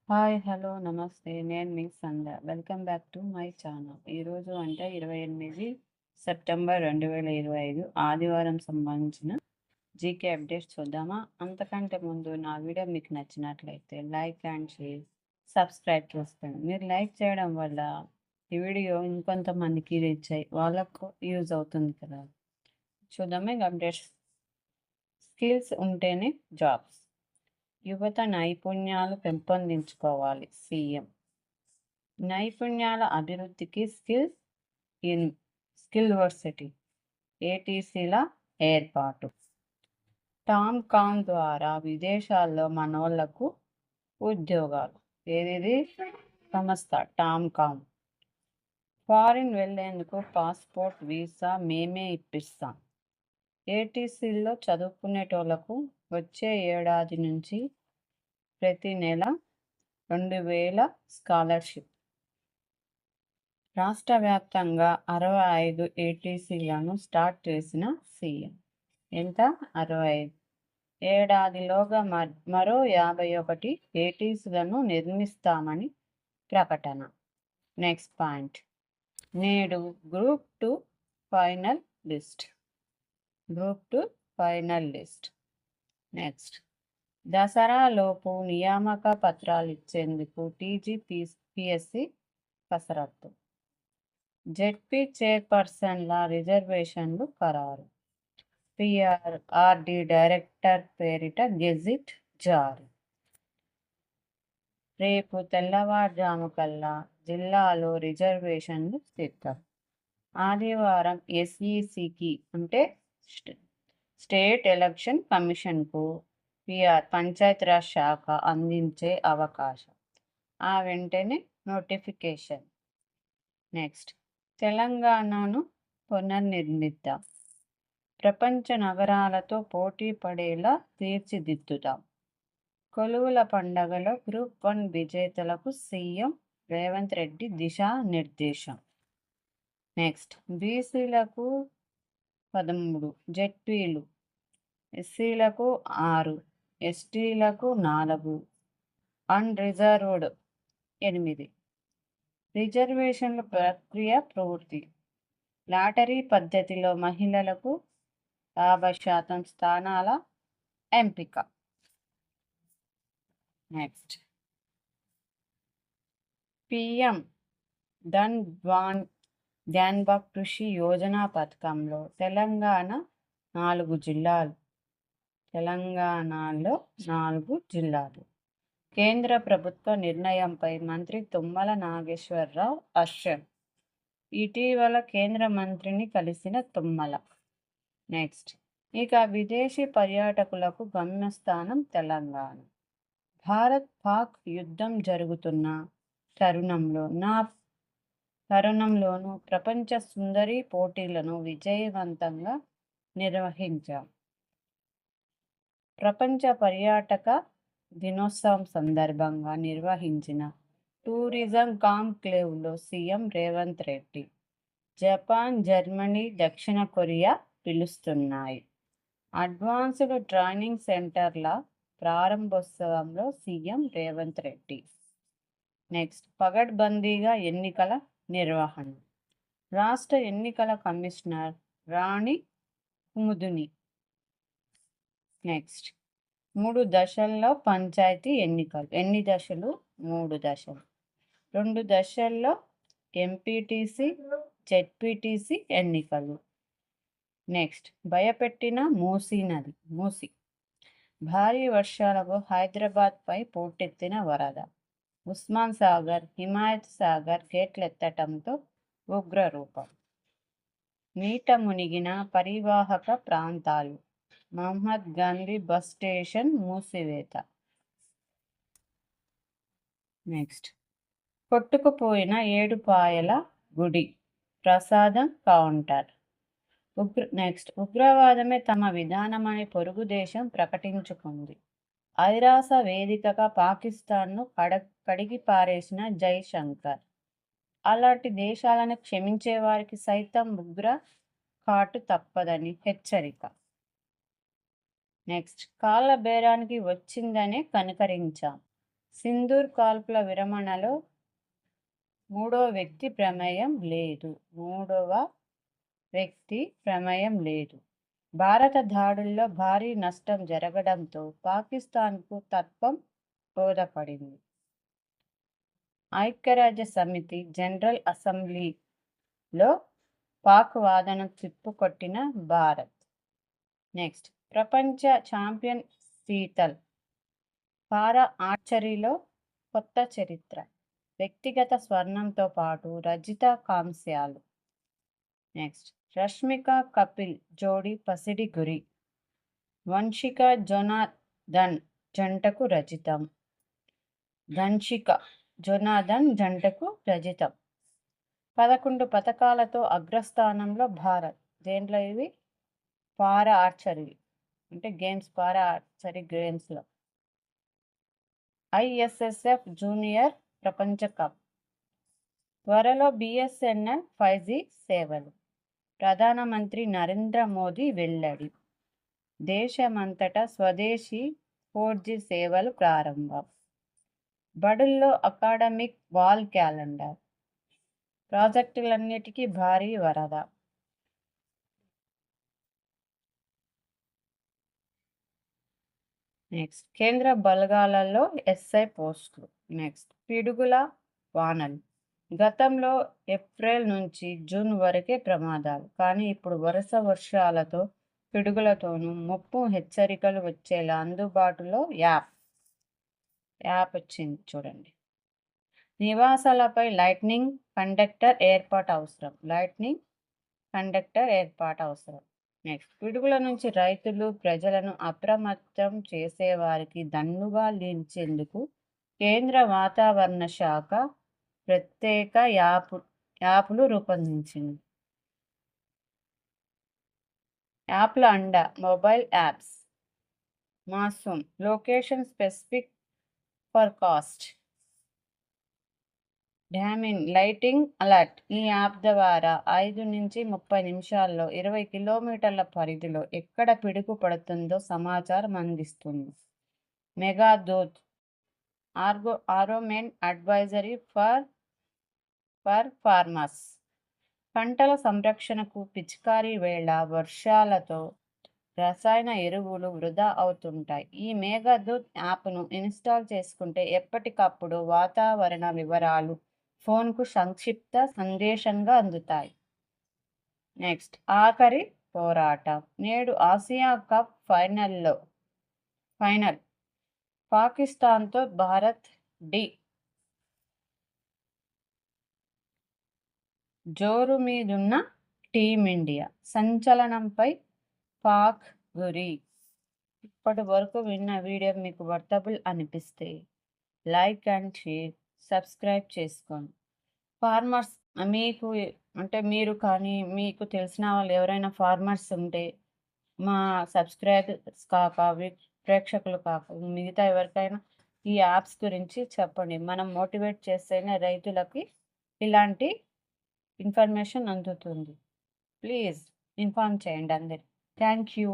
Hi, hello, నమస్తే. నేను మీ Sandhya. Welcome back to my channel. ఈరోజు అంటే 28 సెప్టెంబర్ 2025 ఆదివారం సంబంధించిన జీకే అప్డేట్స్ చూద్దామా? అంతకంటే ముందు నా వీడియో మీకు నచ్చినట్లయితే లైక్ అండ్ షేర్, సబ్స్క్రైబ్ చేసుకోండి. మీరు లైక్ చేయడం వల్ల ఈ వీడియో ఇంకొంతమందికి రీచ్ అయ్యి వాళ్ళకు యూజ్ అవుతుంది కదా. చూద్దామే అప్డేట్స్. స్కిల్స్ ఉంటేనే జాబ్స్. యువత నైపుణ్యాలు పెంపొందించుకోవాలి. సీఎం నైపుణ్యాల అభివృద్ధికి స్కిల్ వర్సిటీ ఏటీసీల ఏర్పాటు. టామ్ కామ్ ద్వారా విదేశాల్లో మనోళ్లకు ఉద్యోగాలు. ఏది సంస్థ? టామ్ కామ్. ఫారిన్ వెళ్లేందుకు పాస్పోర్ట్, వీసా మేమే ఇప్పిస్తాం. ఏటీసీల్లో చదువుకునేటోళ్లకు వచ్చే ఏడాది నుంచి ప్రతి నెల 2000 స్కాలర్షిప్. రాష్ట్ర వ్యాప్తంగా 65 ఏటీసీలను స్టార్ట్ చేసిన సీఎం. ఎంత? 65. ఏడాదిలోగా మరో 51 ఏటీసీలను నిర్మిస్తామని ప్రకటన. Next point. నేడు గ్రూప్ 2 ఫైనల్ లిస్ట్. నెక్స్ట్. దసరాలోపు నియామక పత్రాలు ఇచ్చేందుకు టీజీపీఎస్సీ కసరత్తు. జెడ్పీ చైర్పర్సన్ల రిజర్వేషన్లు ఖరారు. పిఆర్ఆర్డీ డైరెక్టర్ పేరిట గెజిట్ జారీ. రేపు తెల్లవారుజాము కల్లా జిల్లాలో రిజర్వేషన్లు సిద్ధం. ఆదివారం ఎస్ఈసికి అంటే స్టేట్ ఎలక్షన్ కమిషన్కు పంచాయతీరాజ్ శాఖ అందించే అవకాశం. ఆ వెంటనే నోటిఫికేషన్. నెక్స్ట్. తెలంగాణను పునర్నిర్మిద్దాం. ప్రపంచ నగరాలతో పోటీ పడేలా తీర్చిదిద్దుదాం. కొలువుల పండగలో గ్రూప్ 1 విజేతలకు సీఎం రేవంత్ రెడ్డి దిశానిర్దేశం. నెక్స్ట్. బీసీలకు 13 జెడ్పీలు, ఎస్సీలకు 6, ఎస్టీలకు 4, అన్రిజర్వ్డ్ 8. రిజర్వేషన్ల ప్రక్రియ పూర్తి. లాటరీ పద్ధతిలో మహిళలకు 50% స్థానాల ఎంపిక. నెక్స్ట్. పిఎం ధన్ కృషి యోజన పథకంలో తెలంగాణలో 4 జిల్లాలు. కేంద్ర ప్రభుత్వ నిర్ణయంపై మంత్రి తుమ్మల నాగేశ్వరరావు హర్షం. ఇటీవల కేంద్ర మంత్రిని కలిసిన తుమ్మల. నెక్స్ట్. ఇక విదేశీ పర్యాటకులకు గమ్యస్థానం తెలంగాణ. భారత్-పాక్ యుద్ధం జరుగుతున్న తరుణంలోనూ ప్రపంచ సుందరి పోటీలను విజయవంతంగా నిర్వహించాం. ప్రపంచ పర్యాటక దినోత్సవం సందర్భంగా నిర్వహించిన టూరిజం కాంక్లేవ్లో CM Revanth Reddy. Japan, Germany, దక్షిణ కొరియా పిలుస్తున్నాయి. అడ్వాన్స్డ్ ట్రైనింగ్ సెంటర్ల ప్రారంభోత్సవంలో సీఎం రేవంత్ రెడ్డి. నెక్స్ట్. పగడ్బందీగా ఎన్నికల నిర్వహణ. రాష్ట్ర ఎన్నికల కమిషనర్ రాణి కుముదిని. నెక్స్ట్. 3 దశల్లో పంచాయతీ ఎన్నికలు. ఎన్ని దశలు? 3 దశలు. 2 దశల్లో ఎంపీటీసీ, జెడ్పీటీసీ ఎన్నికలు. నెక్స్ట్. భయపెట్టిన మూసీ. భారీ వర్షాలకు హైదరాబాద్పై పోటెత్తిన వరద. ఉస్మాన్ సాగర్, హిమాయత్ సాగర్ గేట్లెత్తటంతో ఉగ్రరూపం. నీట మునిగిన పరివాహక ప్రాంతాలు. మహాత్మా గాంధీ బస్ స్టేషన్ మూసివేత. నెక్స్ట్. కొట్టుకుపోయిన ఏడుపాయల గుడి ప్రసాదం కౌంటర్. నెక్స్ట్. ఉగ్రవాదమే తమ విధానమని పొరుగు దేశం ప్రకటించుకుంది. ఐరాస వేదికగా పాకిస్తాన్ను కడిగి పారేసిన జైశంకర్. అలాంటి దేశాలను క్షమించే వారికి సైతం ఉగ్ర కాటు తప్పదని హెచ్చరిక. నెక్స్ట్. కాళ్ళ బేరానికి వచ్చిందనే కనికరించాం. సింధూర్ కాల్పుల విరమణలో మూడవ వ్యక్తి ప్రమేయం లేదు. భారత దాడుల్లో భారీ నష్టం జరగడంతో పాకిస్తాన్కు తత్వం బోధపడింది. ఐక్యరాజ్య సమితి జనరల్ అసెంబ్లీలో పాక్ వాదన తిప్పుకొట్టిన భారత్. నెక్స్ట్, ప్రపంచ ఛాంపియన్ శీతల్ పారా ఆర్చరీలో కొత్త చరిత్ర. వ్యక్తిగత స్వర్ణంతో పాటు రజిత కాంస్యాలు. నెక్స్ట్, రష్మిక కపిల్ జోడీ పసిడి గురి. వంశిక జొనాథన్ జంటకు రజితం. 11 పథకాలతో అగ్రస్థానంలో భారత్. దేంట్లో ఇవి? పారా ఆర్చరీ అంటే గేమ్స్, పారా ఆర్చరీ గేమ్స్లో. ISSF జూనియర్ ప్రపంచ కప్. త్వరలో BSNL 5G సేవలు. ప్రధానమంత్రి నరేంద్ర మోదీ వెల్లడి. దేశమంతటా స్వదేశీ 4G సేవలు ప్రారంభం. బడుల్లో అకాడమిక్ వాల్ క్యాలెండర్. ప్రాజెక్టులన్నిటికీ భారీ వరద. నెక్స్ట్, కేంద్ర బలగాలలో SI పోస్టులు. నెక్స్ట్, పిడుగుల వానలు. గతంలో ఏప్రిల్ నుంచి జూన్ వరకే ప్రమాదాలు, కానీ ఇప్పుడు వరుస వర్షాలతో పిడుగులతోనూ ముప్పు హెచ్చరికలు వచ్చేలా అందుబాటులో యాప్ వచ్చింది చూడండి. నివాసాలపై లైట్నింగ్ కండక్టర్ ఏర్పాటు అవసరం. నెక్స్ట్, పిడుగుల నుంచి రైతులు ప్రజలను అప్రమత్తం చేసేవారికి దన్నుగా నిలిచేందుకు కేంద్ర వాతావరణ శాఖ ప్రత్యేక యాప్లు రూపొందించింది. యాప్ల అండ. Mobile apps. Monsoon location specific forecast. డామింగ్ lighting alert. ఈ యాప్ ద్వారా 5 నుంచి 30 నిమిషాల్లో 20 కిలోమీటర్ల పరిధిలో ఎక్కడ పిడుగు పడుతుందో సమాచారం అందిస్తుంది. మెగాదూత్ ఆరోమెన్ అడ్వైజరీ ఫర్ ఫార్మర్స్. పంటల సంరక్షణకు పిచికారీ వేళ వర్షాలతో రసాయన ఎరువులు వృధా అవుతుంటాయి. ఈ మేఘదూత్ యాప్ను ఇన్స్టాల్ చేసుకుంటే ఎప్పటికప్పుడు వాతావరణ వివరాలు ఫోన్కు సంక్షిప్త సందేశంగా అందుతాయి. నెక్స్ట్, ఆఖరి పోరాటం. నేడు ఆసియా కప్ ఫైనల్ పాకిస్తాన్తో భారత్ డి. జోరు మీదున్న టీమిండియా. సంచలనంపై పాక్ గురి. ఇప్పటి వరకు విన్న వీడియో మీకు వర్తబుల్ అనిపిస్తే లైక్ అండ్ షేర్, సబ్స్క్రైబ్ చేసుకోండి. ఫార్మర్స్ మీరు కానీ మీకు తెలిసిన వాళ్ళు ఎవరైనా ఫార్మర్స్ ఉంటే మా సబ్స్క్రైబర్స్ ప్రేక్షకులు కాక మిగతా ఎవరికైనా ఈ యాప్స్ గురించి చెప్పండి. మనం మోటివేట్ చేస్తేనే రైతులకి ఇలాంటి ఇన్ఫర్మేషన్ అందుతుంది. ప్లీజ్ ఇన్ఫార్మ్ చేయండి అందరికి. Thank you.